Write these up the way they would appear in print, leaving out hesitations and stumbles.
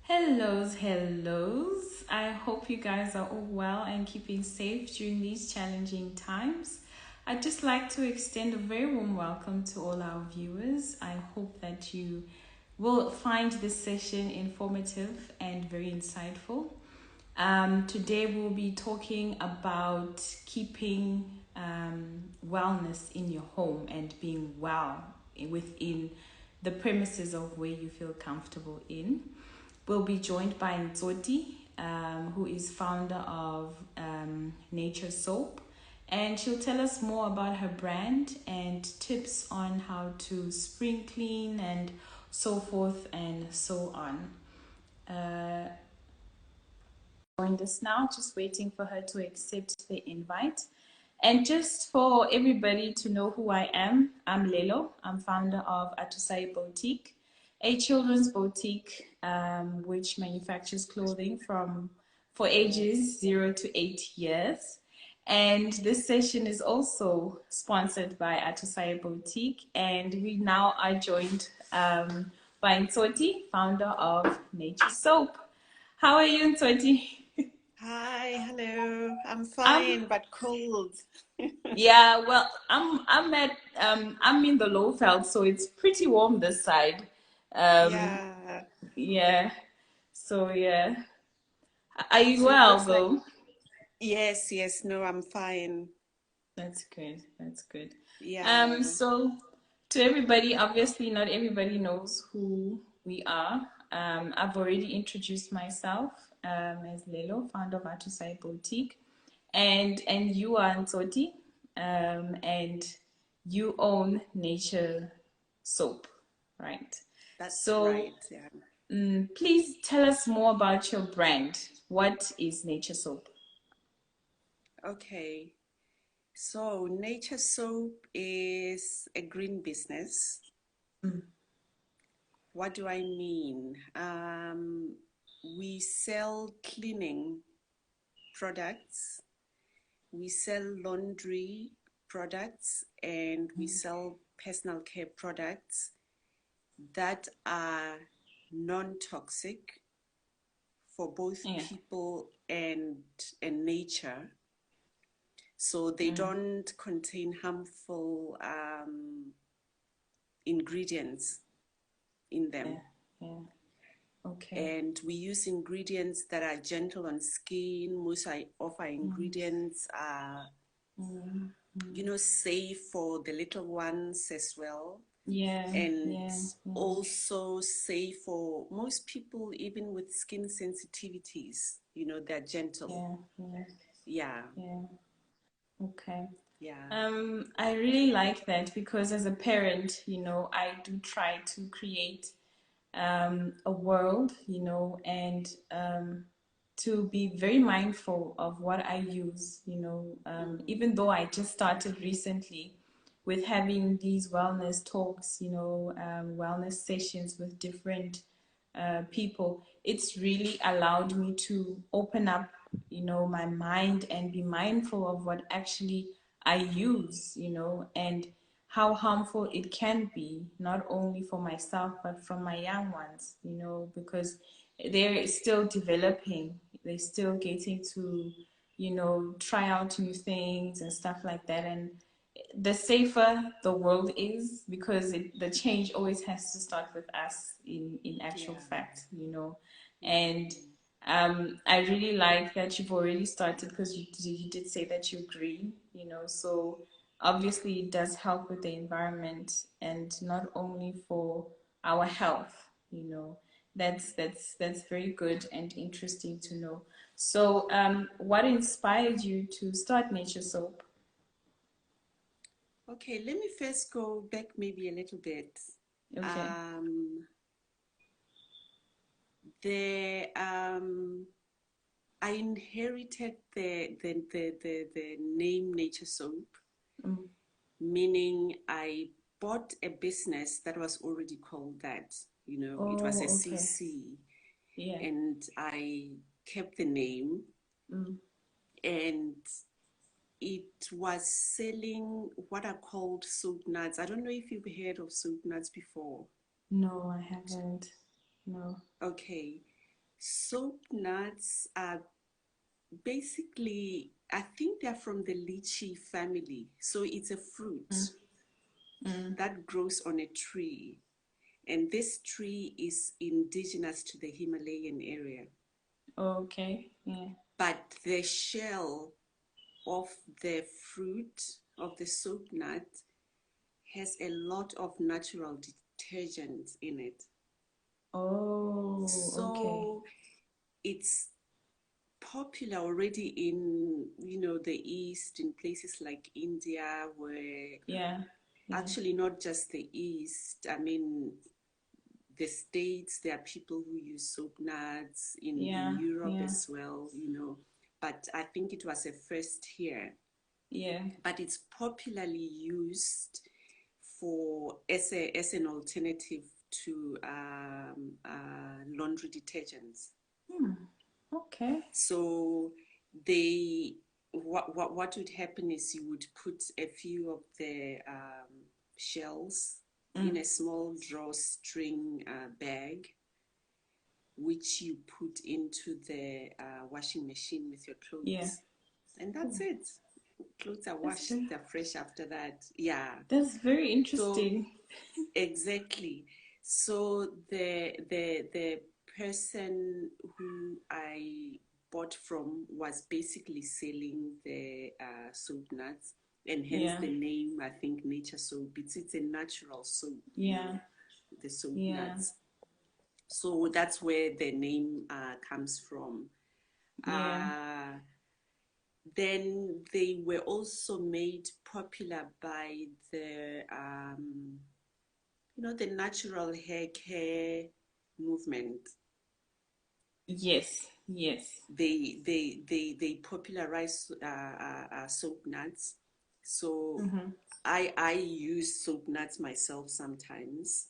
Hellos. I hope you guys are all well and keeping safe during these challenging times. I'd just like to extend a very warm welcome to all our viewers. I hope that you will find this session informative and very insightful. Today we'll be talking about keeping wellness in your home and being well within the premises of where you feel comfortable in. We'll be joined by Nzoti, who is founder of Nature Soap, and she'll tell us more about her brand and tips on how to spring clean and so forth and so on. Joined us now, just waiting for her to accept the invite. And just for everybody to know who I am, I'm Lelo. I'm founder of Atusai Boutique, a children's boutique which manufactures clothing for ages 0 to 8 years. And this session is also sponsored by Atusai Boutique, and we now are joined by Ntsoti, founder of Nature Soap. How are you, Ntsoti? Hi, hello. I'm I'm fine, but cold. Yeah, well, I'm in the Lowveld, so it's pretty warm this side. Um, Yeah. yeah. So yeah. Are you So it well looks like, though? yes, yes, no, I'm fine. That's good. That's good. Yeah. So to everybody, obviously not everybody knows who we are. I've already introduced myself as Lelo, founder of Atusai Boutique, and you are Ntsoti, and you own Nature Soap, right? That's So right. Yeah. please tell us more about your brand. What is Nature Soap? Okay. So Nature Soap is a green business. Mm, What do I mean? We sell cleaning products, we sell laundry products, and we mm, sell personal care products that are non-toxic for both yeah. people and nature. So they Mm, don't contain harmful ingredients in yeah. them. Yeah. Okay. And we use ingredients that are gentle on skin. Most of our Mm, ingredients are, mm, mm. safe for the little ones as well. Yeah. And Yeah. Yeah. also safe for most people, even with skin sensitivities. They're gentle. Yeah. Yeah. Yeah, Yeah. Okay. yeah, I really like that because as a parent, I do try to create a world, and to be very mindful of what I use, even though I just started recently with having these wellness talks, wellness sessions with different people, it's really allowed me to open up, my mind and be mindful of what actually I use, and how harmful it can be, not only for myself, but from my young ones, because they're still developing, they're still getting to, try out new things and stuff like that. And the safer the world is, because the change always has to start with us in actual yeah. fact, and Mm. I really like that you've already started, because you did say that you're green, so obviously it does help with the environment, and not only for our health, that's very good and interesting to know. So what inspired you to start Nature Soap? Okay, let me first go back maybe a little bit. Okay. Um, the I inherited the name Nature Soap, Mm. meaning I bought a business that was already called that. It was a Oh, okay. CC, Yeah. and I kept the name, Mm. and it was selling what are called soap nuts. I don't know if you've heard of soap nuts before. No, I haven't. No. Okay. Soap nuts are basically, I think they're from the lychee family. So it's a fruit Mm, mm. that grows on a tree. And this tree is indigenous to the Himalayan area. Okay. Yeah. But the shell of the fruit of the soap nut has a lot of natural detergents in it. Oh, okay. So it's popular already in, the East, in places like India, where Yeah. Yeah. actually not just the East, I mean, the States, there are people who use soap nuts in Yeah. Europe Yeah. as well. But I think it was a first here. Yeah. But it's popularly used for as an alternative to laundry detergents. Hmm. Okay. So they what would happen is you would put a few of the shells in Mm. a small drawstring bag, which you put into the washing machine with your Yeah. clothes, and that's Oh, it. Clothes are that's washed, very, they're fresh after that. Yeah. that's very So interesting. exactly. So the person who I bought from was basically selling the soap nuts, and hence Yeah. the name. I think nature soap. It's a natural soap, Yeah. the soap Yeah. nuts. So that's where the name comes from. Yeah. Uh, then they were also made popular by the natural hair care movement. Yes. Yes. They popularized soap nuts. So Mm-hmm. I use soap nuts myself sometimes.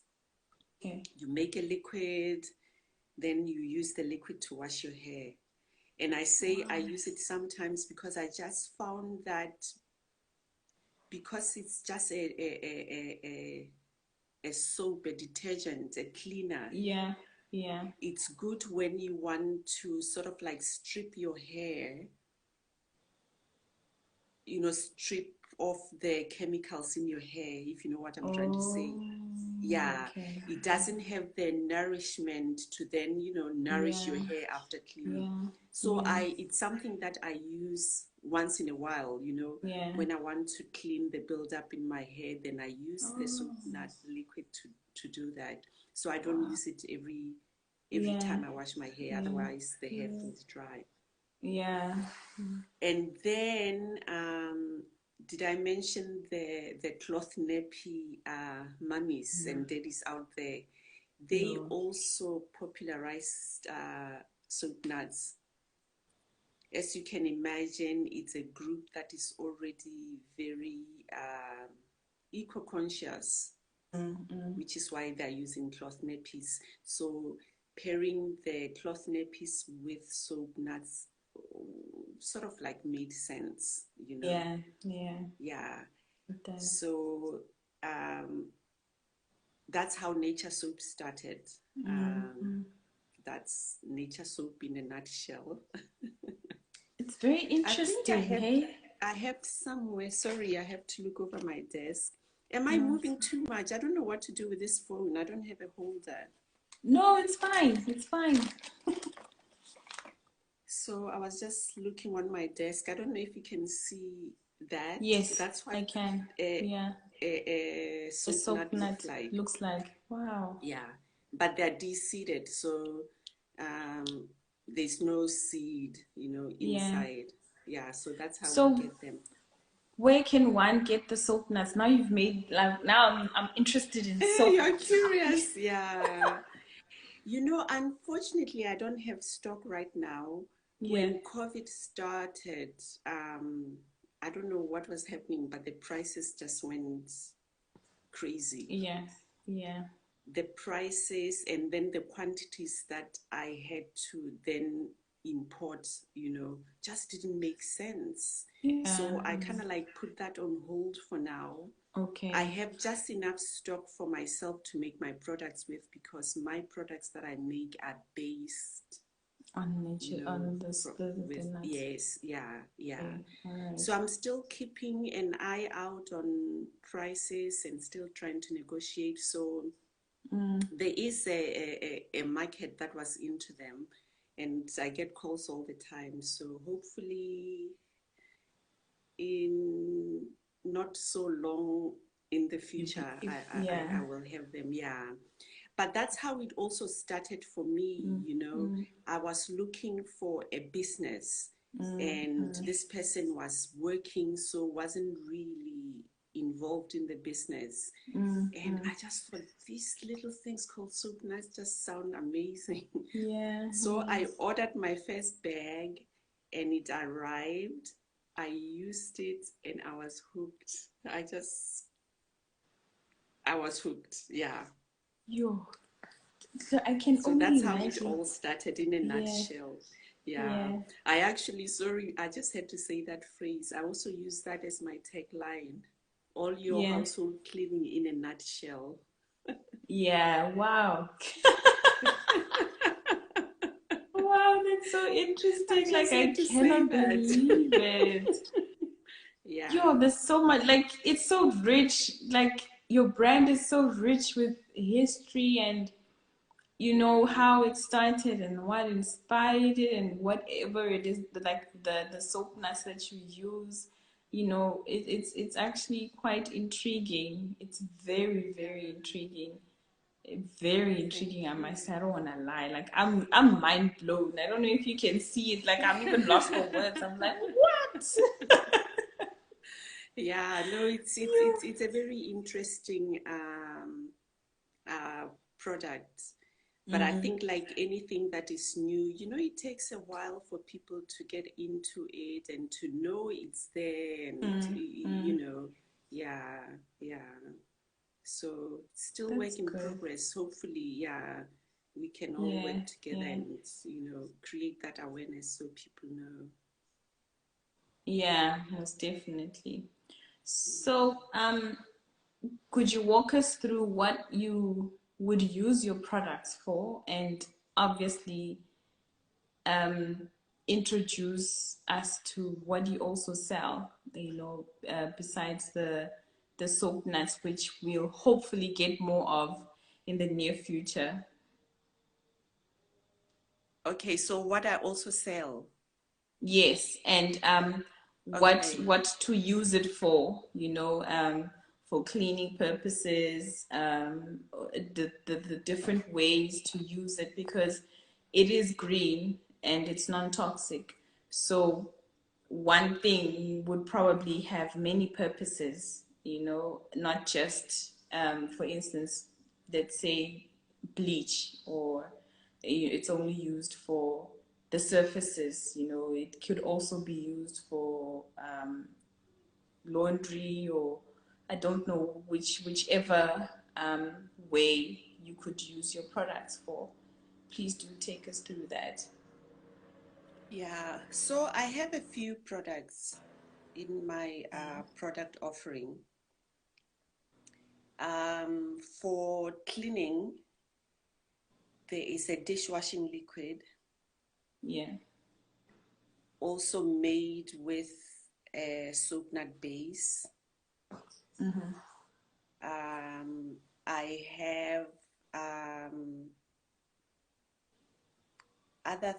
Okay. You make a liquid, then you use the liquid to wash your hair. And I say I use it sometimes because I just found that because it's just a soap, a detergent, a cleaner, Yeah. Yeah. it's good when you want to sort of like strip your hair, strip off the chemicals in your hair, if you know what I'm trying to say. Oh, Yeah, okay. it doesn't have the nourishment to then, nourish your Yeah. hair after cleaning. Yeah. So Yeah. it's something that I use once in a while, Yeah. when I want to clean the buildup in my hair, then I use the soap Oh, nut liquid to do that. So I don't wow. use it every Yeah. time I wash my hair, Yeah. otherwise the hair Yeah. feels dry. Yeah. And then, did I mention the cloth nappy mummies No. and daddies out there? They No. also popularized soap nuts. As you can imagine, it's a group that is already very eco-conscious, Mm-mm. which is why they're using cloth nappies. So pairing the cloth nappies with soap nuts sort of like made sense. Yeah. Yeah. Yeah. It does. So um, that's how nature soap started. Um, Mm-mm. that's nature soap in a nutshell. It's very I think interesting, hey? I have somewhere. Sorry, I have to look over my desk. Am I No, moving too much? I don't know what to do with this phone. I don't have a holder. no, it's fine. It's fine. So I was just looking on my desk. I don't know if you can see that. Yes, That's what I can. a, Yeah. a A soap soap nut look nut like. looks like. Wow. Yeah, but they're de-seeded, so there's no seed, Yeah. inside. Yeah, so that's how we So get them. where can one get the soap nuts? Now you've made like now I'm interested in soap. You're curious, yeah. Unfortunately, I don't have stock right now. Yeah. When COVID started, I don't know what was happening, but the prices just went crazy. Yeah. Yeah. The prices and then the quantities that I had to then import, just didn't make sense. Yeah. So I kind of like put that on hold for now. I Okay. have just enough stock for myself to make my products with because my products that I make are based. On you nature, know, on the with, nuts. yes, yeah, yeah. Okay, all right. So I'm still keeping an eye out on prices and still trying to negotiate. So Mm, there is a market that was into them, and I get calls all the time. So hopefully, in not so long in the future, I yeah. will have them. Yeah. But that's how it also started for me. Mm, You know, mm, I was looking for a business, and mm, this person was working, so wasn't really involved in the business. And mm. I just thought these little things called soup nuts just sound amazing. Yeah, So I yes. ordered my first bag and it arrived. I used it and I was hooked. I was hooked. Yeah. Yo, so I can So only that's how it imagine. all started in a Yeah, nutshell. Yeah. yeah, I actually, sorry, I just had to say that phrase. I also use that as my tagline. All your yeah, household cleaning in a nutshell. yeah. Wow. Wow, that's so I interesting. Like, just I had to say cannot that. believe it. Yeah. Yo, there's so much. Like, it's so rich. Like, your brand is so rich with history and how it started and what inspired it and whatever it is, like the soap nuts that you use. It's actually quite intriguing. It's very, very intriguing. Very Thank intriguing, I you. must say. I don't want to lie. Like, I'm mind blown. I don't know if you can see it. Like, I'm even lost for words. I'm like, what? Yeah, no, it's a very interesting uh, product. But I Mm, think like anything that is new, it takes a while for people to get into it and to know it's there and mm, mm. yeah, yeah. So still That's work in good. progress. Hopefully, yeah, we can all Yeah, work together yeah, and create that awareness so people know. yeah, most definitely. So, could you walk us through what you would use your products for, and obviously, um, introduce us to what you also sell? Besides the soap nuts, which we'll hopefully get more of in the near future. Okay, so what I also sell. Yes, and Okay. what to use it for cleaning purposes, the different ways to use it because it is green and it's non-toxic. So one thing would probably have many purposes, not just, for instance, let's say bleach, or it's only used for the surfaces. It could also be used for laundry, or I don't know whichever way you could use your products for. Please do take us through that. Yeah, so I have a few products in my product offering. For cleaning, there is a dishwashing liquid, Yeah. also made with a soap nut base. I have other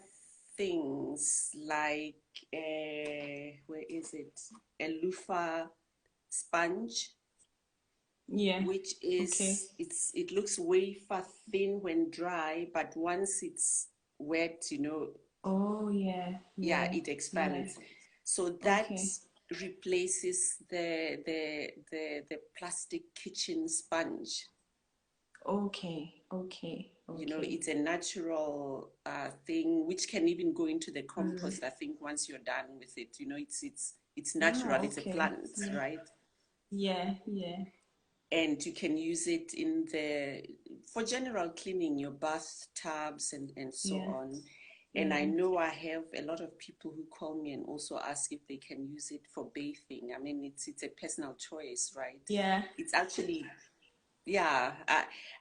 things like, where is it? A loofah sponge, Yeah. which Okay. it looks wafer thin when dry, but once it's wet, Oh, yeah. yeah, Yeah. it Yeah. expands. So that Okay. replaces the plastic kitchen sponge. Okay. Okay. Okay. It's a natural thing which can even go into the compost. I think once you're done with it, it's natural. Oh, It's a okay. plant, Yeah. right? Yeah. Yeah. And you can use it for general cleaning your bathtubs and so Yeah. on. And I Yeah. know I have a lot of people who call me and also ask if they can use it for bathing. I mean, it's a personal choice, right? Yeah. It's actually, yeah.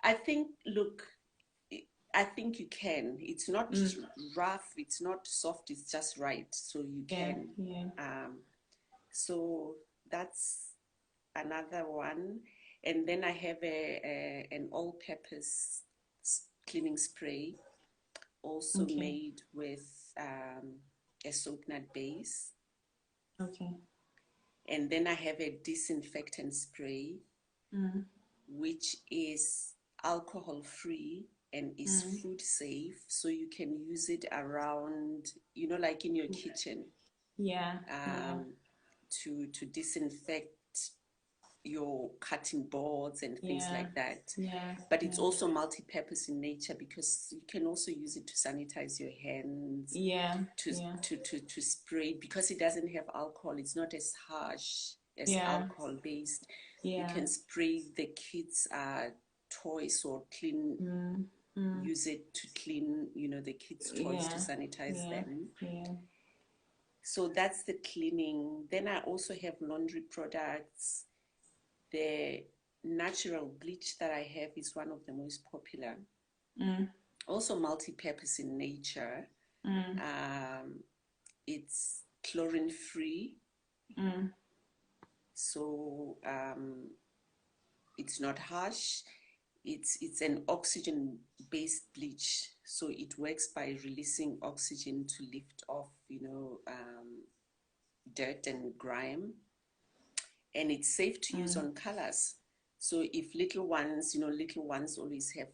I think, look, I think you can. It's not rough, it's not soft, it's just right. So you Yeah, can. yeah. So that's another one. And then I have an all-purpose cleaning spray, also Okay, made with a soap nut base. okay. And then I have a disinfectant spray, which is alcohol free and is food safe. So you can use it around, like in your kitchen, Yeah, yeah, to disinfect your cutting boards and things yeah, like that. yeah, But it's yeah, also multi-purpose in nature because you can also use it to sanitize your hands, yeah, to yeah, to spray, because it doesn't have alcohol. It's not as harsh as yeah, alcohol based. You yeah. can spray the kids' toys or clean, use it to clean, the kids' toys to Yeah, sanitize yeah, them. yeah. So that's the cleaning. Then I also have laundry products. The natural bleach that I have is one of the most popular. Also multi-purpose in nature. It's chlorine free, so it's not harsh. It's an oxygen based bleach, so it works by releasing oxygen to lift off dirt and grime, and it's safe to use on colors. So if little ones always have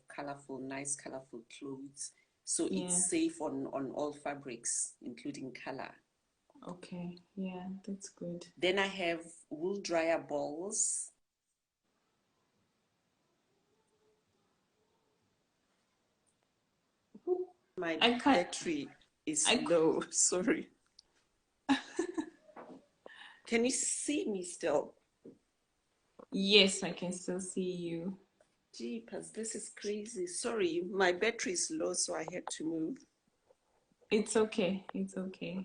nice colorful clothes, so Yeah. it's safe on all fabrics including color. Okay. Yeah, that's good. Then I have wool dryer balls. My I can't. battery is I. low. Sorry. Can you see me still? Yes, I can still see you. Jeepers, this is crazy. Sorry, my battery is low, so I had to move. It's okay. It's okay.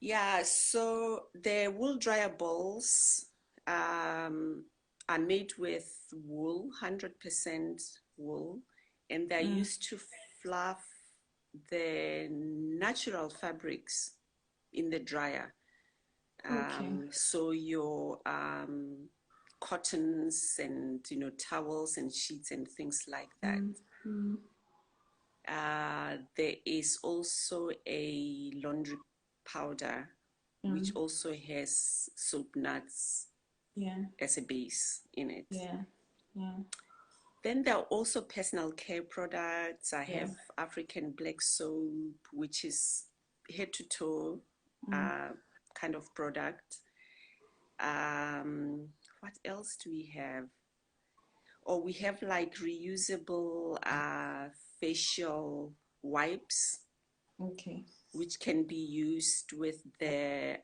Yeah, so the wool dryer balls are made with wool, 100% wool, and they're used to fluff the natural fabrics in the dryer. Okay. So your cottons and towels and sheets and things like that. There is also a laundry powder which also has soap nuts Yeah. as a base in it. Yeah. Yeah. Then there are also personal care products. I Yeah. have African black soap, which is head to toe kind of product. What else do we have? Or we have like reusable facial wipes, Okay. which can be used with the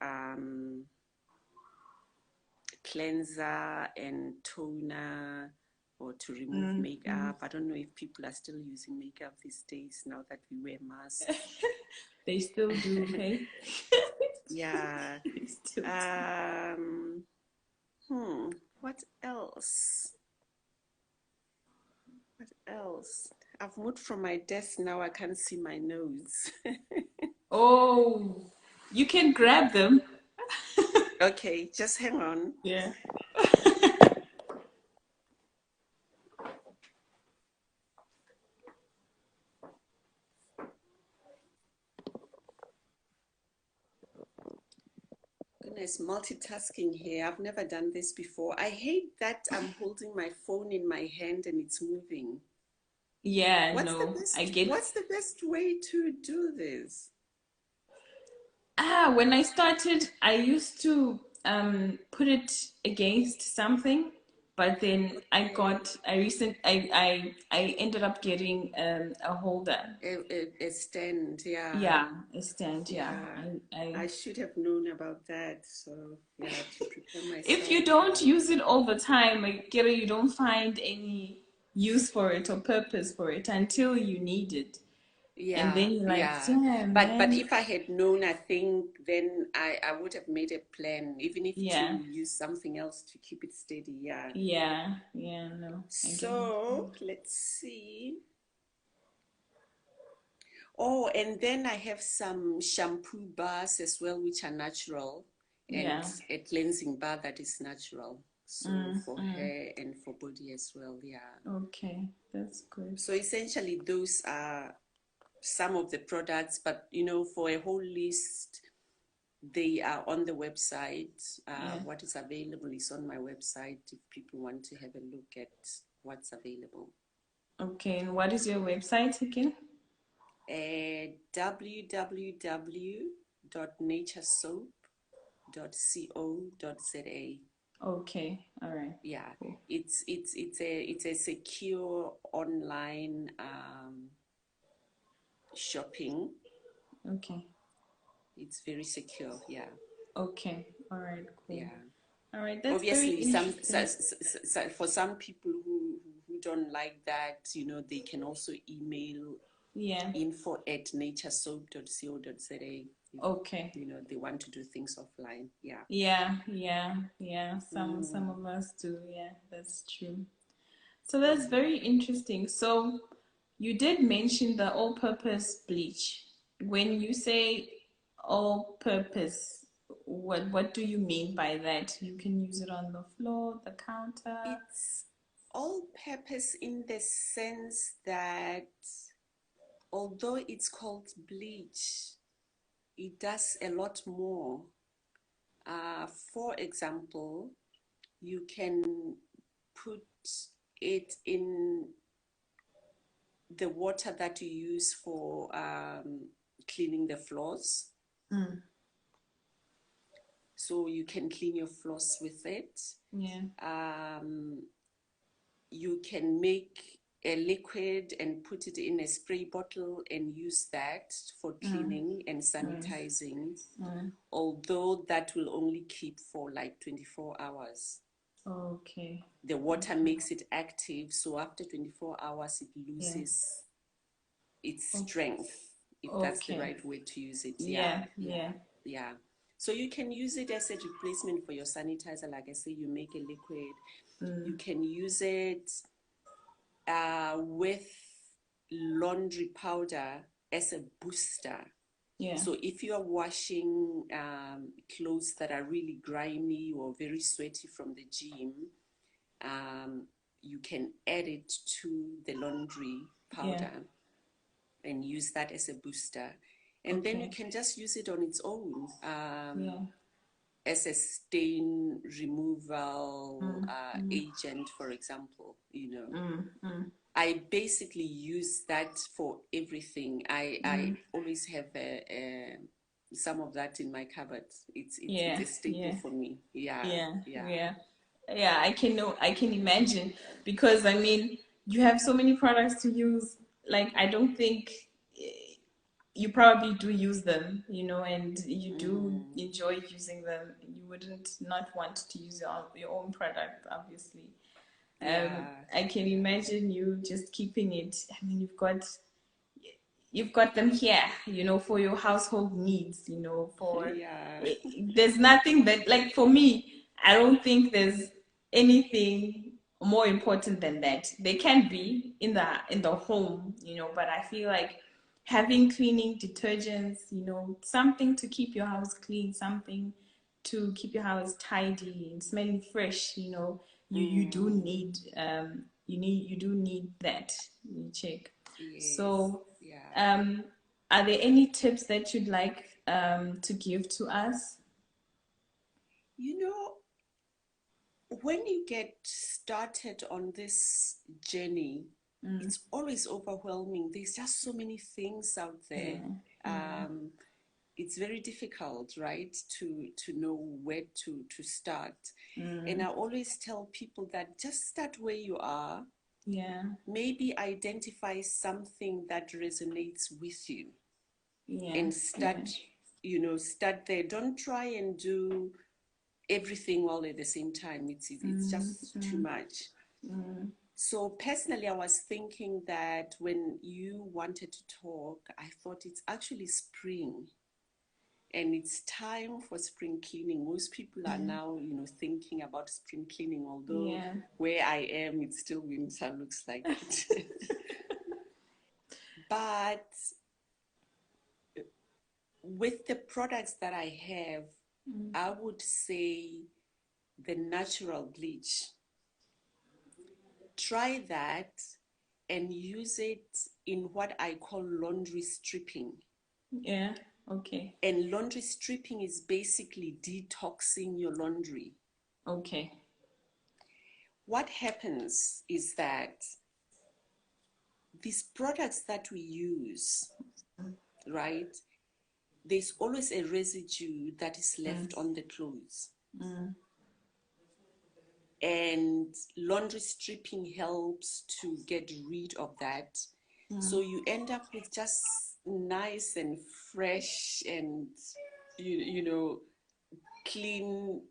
cleanser and toner, or to remove makeup. I don't know if people are still using makeup these days now that we wear masks. They still do, hey? Yeah. They still do. What else? What else? I've moved from my desk now. I can't see my nose. Oh, you can grab them. Okay, just hang on. Yeah. Goodness, multitasking here. I've never done this before. I hate that I'm holding my phone in my hand and it's moving. Yeah, What's the no, I best get. what's the best way to do this? When I started, I used to put it against something, but then I ended up getting a holder. A stand, yeah. Yeah, a stand. Yeah, Yeah. I I should have known about that. So yeah, to prepare if you myself. don't use it all the time, like, you don't find any use for it or purpose for it until you need it. And Yeah, then you're like, yeah. damn, But man. if I had known, I think then I would have made a plan, even if Yeah, to use something else to keep it steady. Yeah. yeah, yeah, no, I get it. So let's see. Oh, and then I have some shampoo bars as well, which are natural, and Yeah. a cleansing bar that is natural. So Mm, for mm. hair and for body as well. Yeah. Okay, that's good. So essentially, those are some of the products, but for a whole list, they are on the website. Yeah. What is available is on my website if people want to have a look at what's available. Okay, and what is your website again? www.naturesoap.co.za. Okay, all right, Yeah, cool. it's a secure online shopping. Okay, It's very secure. Yeah, okay, all right, cool. yeah. All right, that's very Obviously, interesting. for some people who don't like that, they can also email Yeah, info@naturesoap.co.za if okay. they want to do things offline. Yeah. Yeah, yeah, yeah. Some Mm. of us do. Yeah, that's true. So that's very interesting. So you did mention the all-purpose bleach. When you say all-purpose, what do you mean by that? You can use it on the floor, the counter. It's all purpose in the sense that although it's called bleach, it does a lot more. For example, you can put it in the water that you use for cleaning the floors. Mm, So you can clean your floors with it. yeah, Um, you can make a liquid and put it in a spray bottle and use that for mm, cleaning and mm, sanitizing, mm. although that will only keep for like 24 hours. Okay, The water okay, makes it active, so after 24 hours, it yeah, loses its o- strength, if that's the okay, right way to use it. Yeah, yeah, yeah, yeah, yeah. So you can use it as a replacement for your sanitizer. Like I say, you make a liquid. You mm, can use it with laundry powder as a booster. yeah, So if you are washing clothes that are really grimy or very sweaty from the gym, um, you can add it to the laundry yeah, powder and use that as a booster. And then you okay, can just use it on its own yeah, as a stain removal mm, mm, agent, for example. mm, mm, I basically use that for everything. I mm. always have some of that in my cupboard. It's Yeah, a staple yeah, for me. Yeah, yeah, yeah, yeah. Yeah, I can know, I can imagine because I mean, you have so many products to use. Like, I don't think you probably do use them, and you do mm, enjoy using them. You wouldn't not want to use your own product, obviously. yeah, I can imagine you just keeping it. I mean, you've got them here, for your household needs, for yeah, there's nothing that, like, for me, I don't think there's anything more important than that. They can be in the home, but I feel like having cleaning detergents, something to keep your house clean, something to keep your house tidy and smelling fresh, you do mm, need you do need that. You check. yes, So, yeah. um, are there any tips that you'd like to give to us? You know, when you get started on this journey, Mm, it's always overwhelming. There's just so many things out there. yeah, yeah, Um, it's very difficult, right, to know where to start. And I mm, always tell people that just start where you are. yeah, Maybe identify something that resonates with you yeah, and yeah, start there. Don't try and do everything all at the same time. It's mm, just too mm, much. mm, So personally, I was thinking that when you wanted to talk, I thought it's actually spring and it's time for spring cleaning. Most people are now, thinking about spring cleaning, although Yeah. where I am, it's still winter, looks like it. But with the products that I have, I would say the natural bleach. Try that and use it in what I call laundry stripping. Yeah. Okay. And laundry stripping is basically detoxing your laundry. Okay. What happens is that these products that we use, right, there's always a residue that is left on the clothes. And laundry stripping helps to get rid of that. So you end up with just nice and fresh and, you know, clean,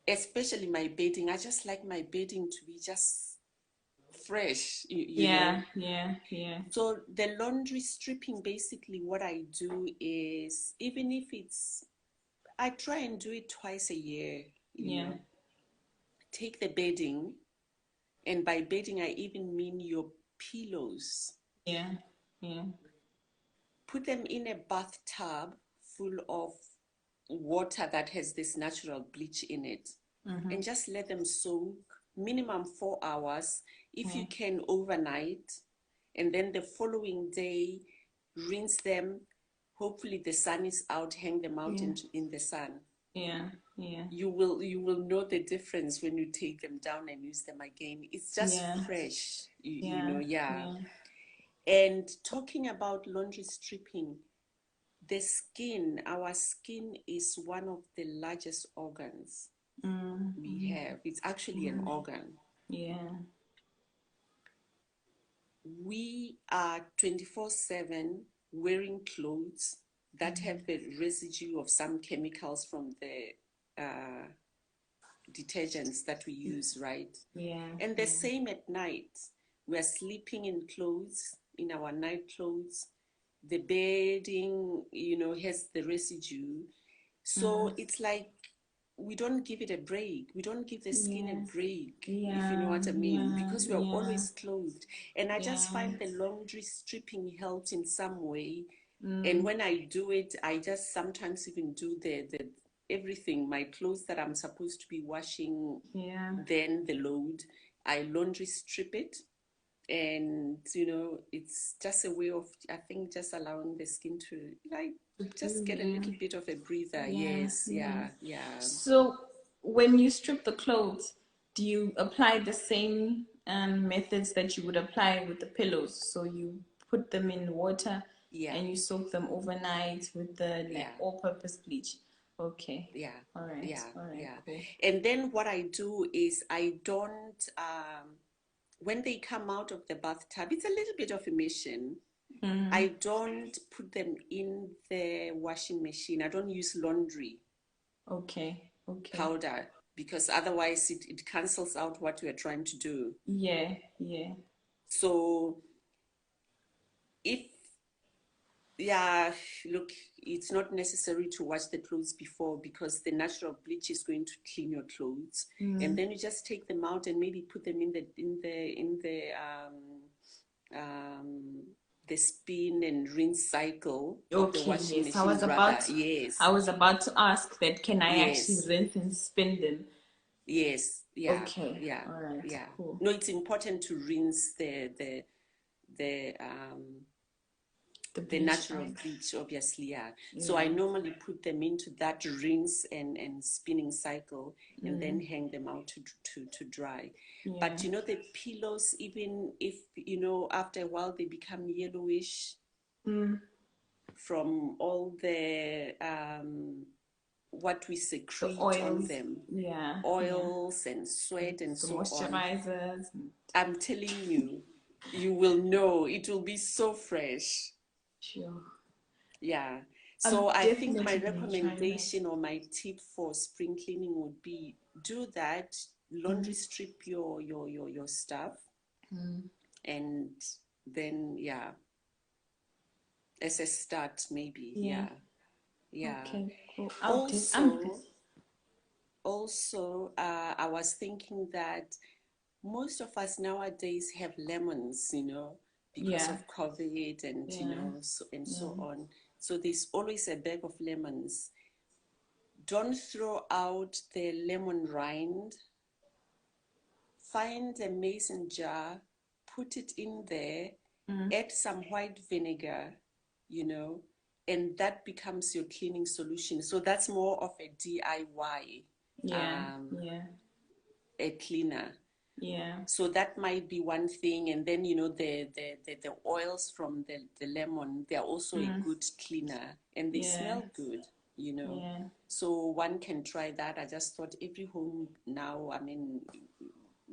especially my bedding. I just like my bedding to be just fresh, you know. Yeah. Yeah. Yeah. So the laundry stripping, basically what I do is, even if I try and do it twice a year, Yeah. take the bedding, and by bedding, I even mean your pillows. Yeah. Yeah. Put them in a bathtub full of water that has this natural bleach in it, and just let them soak minimum 4 hours, if Yeah. you can overnight, and then the following day rinse them. Hopefully the sun is out, hang them out Yeah. in the sun. Yeah. Yeah. You will know the difference when you take them down and use them again. It's just Yeah. fresh, Yeah. yeah. Yeah. And talking about laundry stripping, our skin is one of the largest organs we have. It's actually an organ. Yeah. We are 24/7 wearing clothes that have the residue of some chemicals from the detergents that we use, right? Yeah. And the same at night. We're sleeping in clothes, in our night clothes. The bedding, has the residue. So it's like we don't give it a break. We don't give the skin Yeah. a break, if you know Yeah. what I mean, Yeah. because we are Yeah. always clothed. And I just Yeah. find the laundry stripping helps in some way. And when I do it, I just sometimes even do the everything, my clothes that I'm supposed to be washing, Yeah. then the load, I laundry strip it. And it's just a way of, I think, just allowing the skin to, like, just get a Yeah. little bit of a breather. Yeah. Yes, Yeah. yeah, yeah. So when you strip the clothes, do you apply the same methods that you would apply with the pillows? So you put them in water Yeah, and you soak them overnight with the like yeah, all-purpose bleach. Okay. yeah, All right. yeah, All right. yeah. Cool. And then what I do is, I don't, when they come out of the bathtub, it's a little bit of a mission. I don't put them in the washing machine. I don't use laundry Okay. Okay. powder, because otherwise it cancels out what we're trying to do. Yeah. Yeah. So if, yeah, look, it's not necessary to wash the clothes before, because the natural bleach is going to clean your clothes. And then you just take them out and maybe put them in the spin and rinse cycle of the Okay. washing Yes. machine, rather. Yes, I was about to ask that can I actually yes, rinse and spin them? yes, yeah, Okay. yeah, All right. yeah. Cool. No, it's important to rinse the The the bleach natural out. bleach, obviously, yeah. So I Yeah. normally put them into that rinse and spinning cycle, and then hang them out to dry. Yeah. But the pillows, even if after a while they become yellowish from all the what we The secrete on oils. them, Yeah. Yeah. oils and sweat and The so on. moisturizers. I'm telling you, you will know, it will be so fresh. Sure. Yeah. I'm So I think my definitely gonna try that. recommendation or my tip for spring cleaning would be, do that, laundry strip your stuff. And then, yeah, as a start, maybe, Yeah. yeah. Okay, cool. Also, I was thinking that most of us nowadays have lemons, because yeah, of COVID and, yeah, so yeah. on. So there's always a bag of lemons. Don't throw out the lemon rind. Find a mason jar, put it in there, add some white vinegar, you know, and that becomes your cleaning solution. So that's more of a DIY, Yeah, um, yeah, a cleaner. yeah, So that might be one thing. And then, the oils from the lemon, they're also a good cleaner and they yeah, smell good. yeah. So one can try that. I just thought every home now, I mean,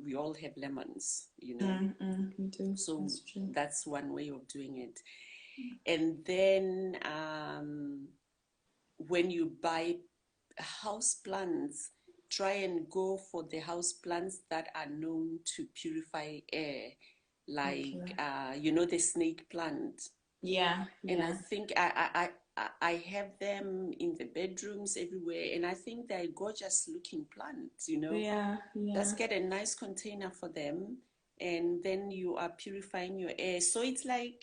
we all have lemons. We do. So That's true. that's one way of doing it. And then when you buy house plants, try and go for the house plants that are known to purify air, like Okay. the snake plant. Yeah, And I yeah, think I have them in the bedrooms everywhere, and I think they're gorgeous looking plants. yeah, yeah, Just get a nice container for them, and then you are purifying your air. So it's like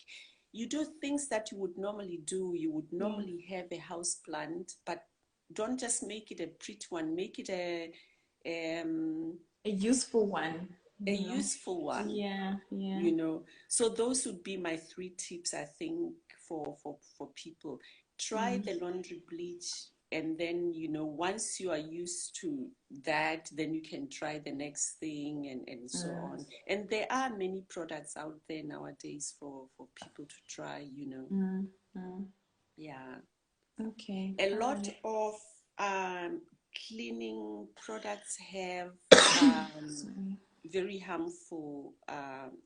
you do things that you would normally do. You would yeah. normally have a house plant, but don't just make it a pretty one. Make it um, A useful one, a you know. useful one. Yeah, yeah, So those would be my 3 tips, I think, for people. Try the laundry bleach, and then once you are used to that, then you can try the next thing, and so on. And there are many products out there nowadays for people to try. Yeah, okay, a all lot right. of cleaning products have um, Sorry. very harmful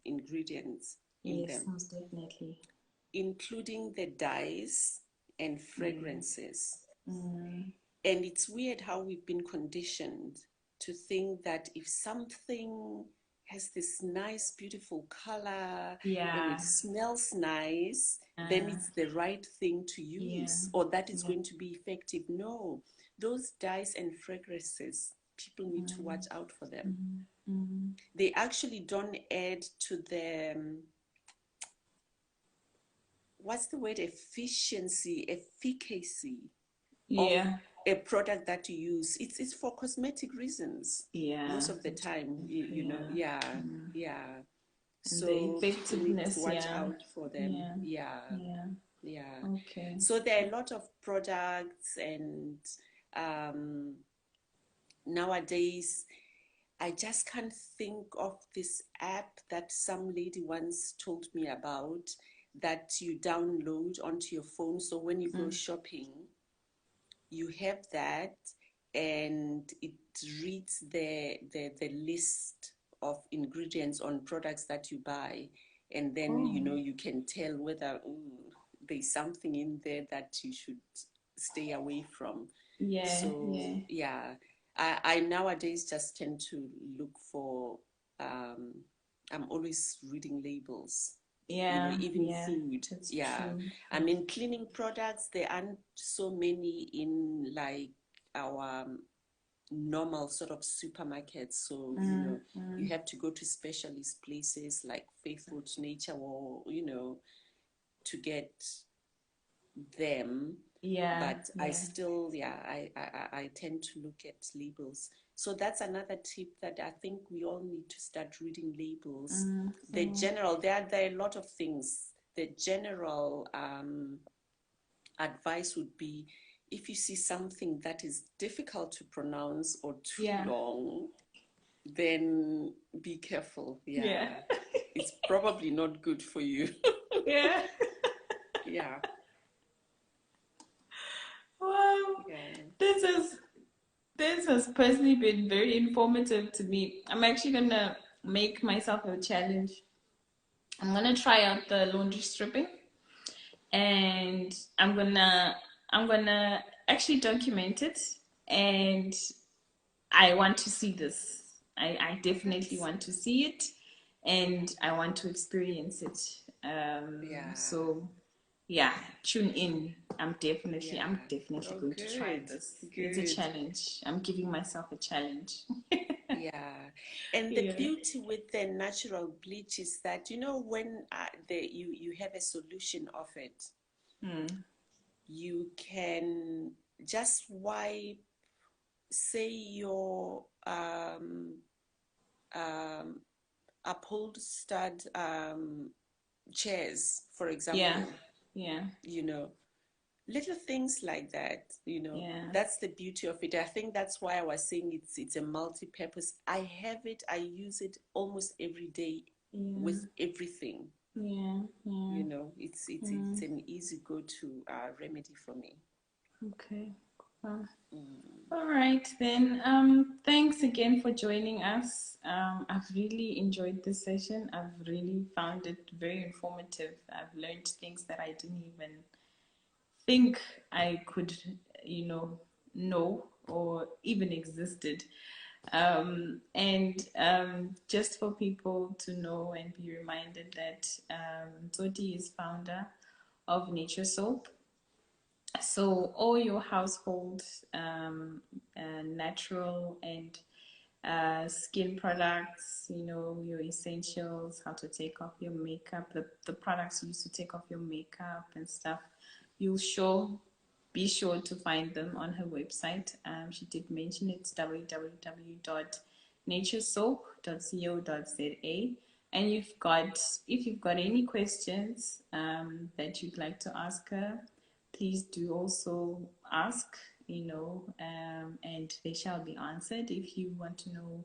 ingredients in Yes, them, most definitely. including the dyes and Yeah. fragrances. And it's weird how we've been conditioned to think that if something has this nice, beautiful color and Yeah, it smells nice, then it's the right thing to yeah, use, or that it's yeah, going to be effective. No, those dyes and fragrances, people need to watch out for them. They actually don't add to the what's the word, efficacy of yeah, a product that you use. It's for cosmetic reasons yeah, most of the that's time. true. You know, Yeah. yeah, yeah. And the So people need to effectiveness, watch yeah, out for them. yeah, Yeah, yeah. yeah. Okay. So there are a lot of products, and um, nowadays I just can't think of this app that some lady once told me about, that you download onto your phone. So when you go shopping, you have that, and it reads the list of ingredients on products that you buy, and then Oh, you can tell whether there's something in there that you should stay away from. yeah, So yeah, yeah, I nowadays just tend to look for um, I'm always reading labels, yeah, even yeah. food. That's Yeah. true. I mean, cleaning products, there aren't so many in like our normal sort of supermarkets. So, you have to go to specialist places like Faithful to Nature, or, to get them. Yeah, But I yeah. still, yeah, I tend to look at labels. So that's another tip, that I think we all need to start reading labels. There are a lot of things. The general advice would be, if you see something that is difficult to pronounce or too Yeah, long, then be careful. yeah, Yeah, it's probably not good for you. yeah. Yeah, Wow, yeah. this is this has personally been very informative to me. I'm actually gonna make myself a challenge. I'm gonna try out the laundry stripping, and I'm gonna actually document it, and I want to see this. I definitely Yes. want to see it, and I want to experience it. Yeah. So yeah, tune in. I'm Yeah. definitely Oh, going to try good. this. It's a Good. challenge. I'm giving myself a challenge. Yeah. And the Yeah. beauty with the natural bleach is that, when you have a solution of it, Mm. you can just wipe, say, your um, upholstered chairs, for Yeah. example, Yeah. you know, little things like that, Yeah. that's the beauty of it. I think that's why I was saying it's a multi-purpose. I have it, I use it almost every day Yeah. with everything. Yeah. Yeah. It's an easy go-to remedy for me. Okay. Well, Mm. all right then. Thanks again for joining us. I've really enjoyed this session. I've really found it very informative. I've learned things that I didn't even think I could, you know or even existed. And just for people to know and be reminded that Toti is founder of Nature Soap. So all your household natural and skin products, your essentials, how to take off your makeup, the products used to take off your makeup and stuff, you'll be sure to find them on her website. She did mention it's www.naturesoap.co.za. And if you've got any questions that you'd like to ask her, please do also ask, and they shall be answered. If you want to know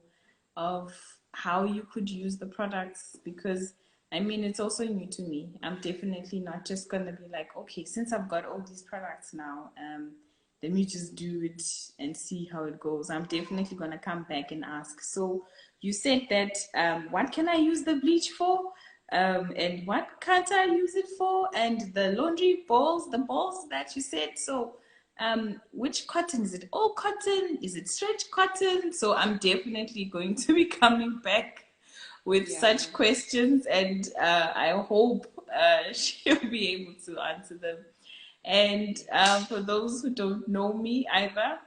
of how you could use the products, because I mean, it's also new to me. I'm definitely not just gonna be like, okay, since I've got all these products now, let me just do it and see how it goes. I'm definitely gonna come back and ask. So you said that, what can I use the bleach for? And what can't I use it for? And the laundry balls, the balls that you said. So which cotton is it? All cotton? Is it stretch cotton? So I'm definitely going to be coming back with Yeah. such questions, and I hope she'll be able to answer them. And for those who don't know me either,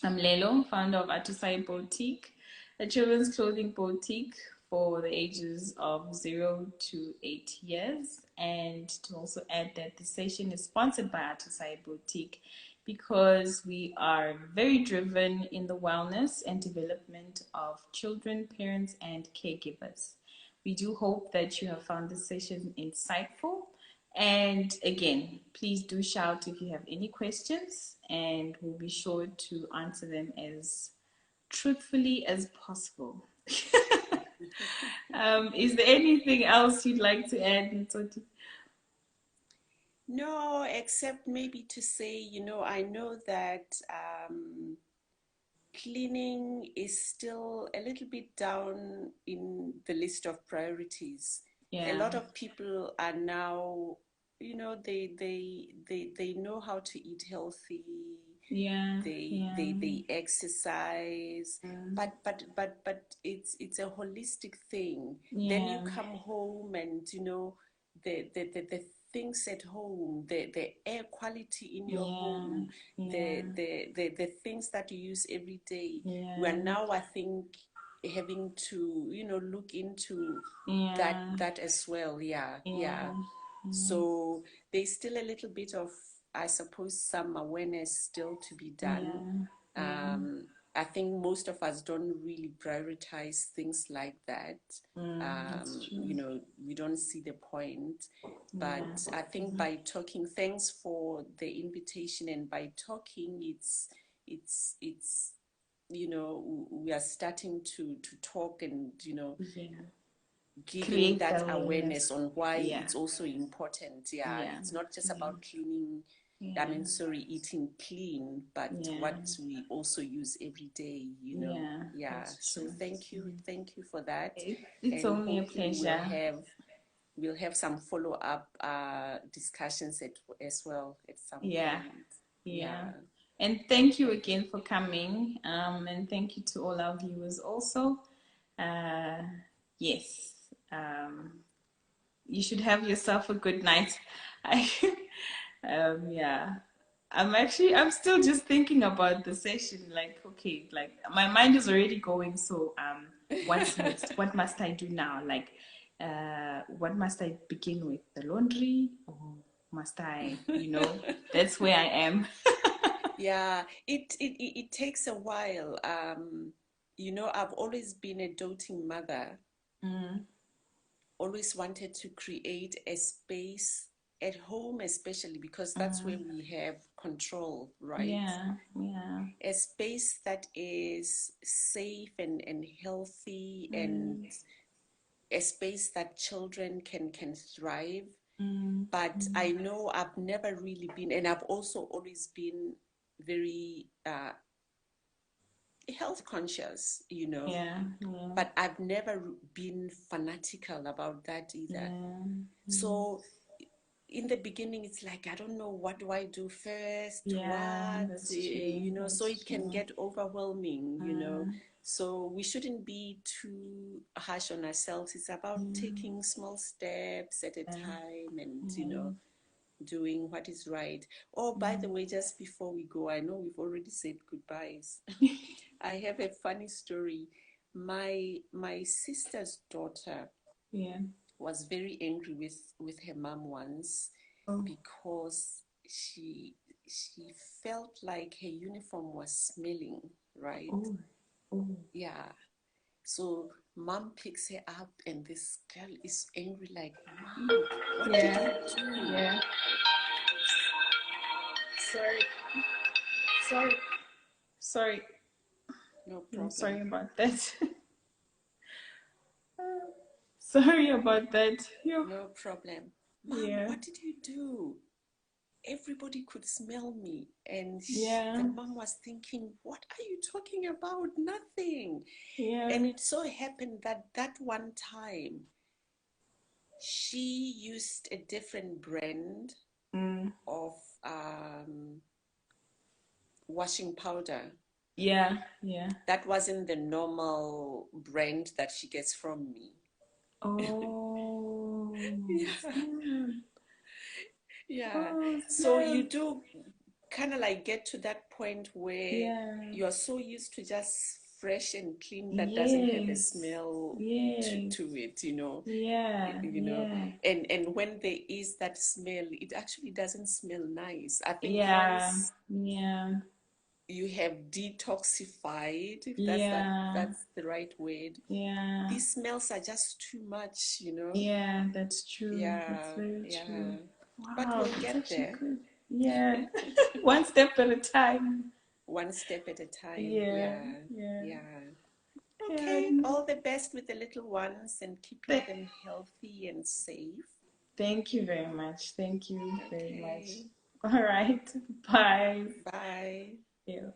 I'm Lelo, founder of Atusai Boutique, a children's clothing boutique for the ages of 0 to 8 years. And to also add that the session is sponsored by Atusai Boutique because we are very driven in the wellness and development of children, parents, and caregivers. We do hope that you have found this session insightful. And again, please do shout if you have any questions, and we'll be sure to answer them as truthfully as possible. Is there anything else you'd like to add, Ntoti? No, except maybe to say, I know that cleaning is still a little bit down in the list of priorities. A Yeah, lot of people are now, they know how to eat healthy. yeah, yeah, They exercise, but it's a holistic thing. Then you yeah, come home and the things at home, the air quality in your yeah, home, yeah, the things that you use every day. We are yeah, now, I think, having to look into that yeah, that as well. Yeah, yeah, yeah. So there's still a little bit of, I suppose, some awareness still to be done. yeah, yeah. I think most of us don't really prioritize things like that. That's true. We don't see the point. Yeah, But I think by talking, thanks for the invitation, and by talking, it's we are starting to talk, and yeah. giving Create the that awareness. awareness on why Yeah, it's also important. Yeah, yeah, it's not just yeah, about cleaning, I yeah, mean, sorry, eating clean, but yeah, what we also use every day. yeah. Yeah, That's so true. thank you for that. It's And only a hopefully pleasure. we'll have some follow-up discussions as well at some Yeah, point. yeah. Yeah. And thank you again for coming. And thank you to all our viewers also. Uh, yes. you should have yourself a good night. I, yeah. I'm still just thinking about the session. Like, okay, like my mind is already going. So, what's next? What must I do now? Like, what must I begin with? The laundry, or must I? That's where I am. Yeah, it takes a while. I've always been a doting mother, Mm, always wanted to create a space at home, especially because that's where mm, we have control, right? yeah, yeah. A space that is safe and healthy, and Mm, a space that children can thrive. mm, But mm, I know I've never really been, and I've also always been very health conscious, yeah, yeah, but I've never been fanatical about that either. yeah. Mm, So in the beginning, it's like, I don't know, what do I do first? yeah, that's true. So That's it can true. get overwhelming. Mm, So we shouldn't be too harsh on ourselves. It's about mm, taking small steps at a yeah, time, and, yeah, doing what is right. Oh, by mm, the way, just before we go, I know we've already said goodbyes. I have a funny story. My sister's daughter yeah. was very angry with her mom once Oh, because she felt like her uniform was smelling, right? oh, oh. Yeah. So mom picks her up, and this girl is angry, like, Mom, what did Yeah, you do? yeah. Sorry, sorry, sorry. No I'm problem. sorry about that. Sorry about that. Phew. No problem. Mom, Yeah, what did you do? Everybody could smell me. And the yeah, mom was thinking, what are you talking about? Nothing. yeah. And it so happened that that one time she used a different brand Mm, of washing powder. yeah, yeah. That wasn't the normal brand that she gets from me. Oh, Yeah, snap. yeah. Oh, So snap. you do kind of like get to that point where Yeah. you're so used to just fresh and clean that doesn't have a Yes. smell Yes. to it, you know. Yeah. You know, Yeah. and when there is that smell, it actually doesn't smell nice. I think Yeah. once Yeah. you have detoxified, if Yeah. that's the right word, Yeah. these smells are just too much. Yeah. That's true. That's Yeah, very true. yeah. But Wow, we'll that's get actually there. good. Yeah. One step at a time. One step at a time. Yeah. Yeah, Yeah. yeah. Yeah. Okay, all the best with the little ones, and keeping Th- them healthy and safe. Thank you very much. Thank you very much. Okay, All right. Bye. bye. Yeah.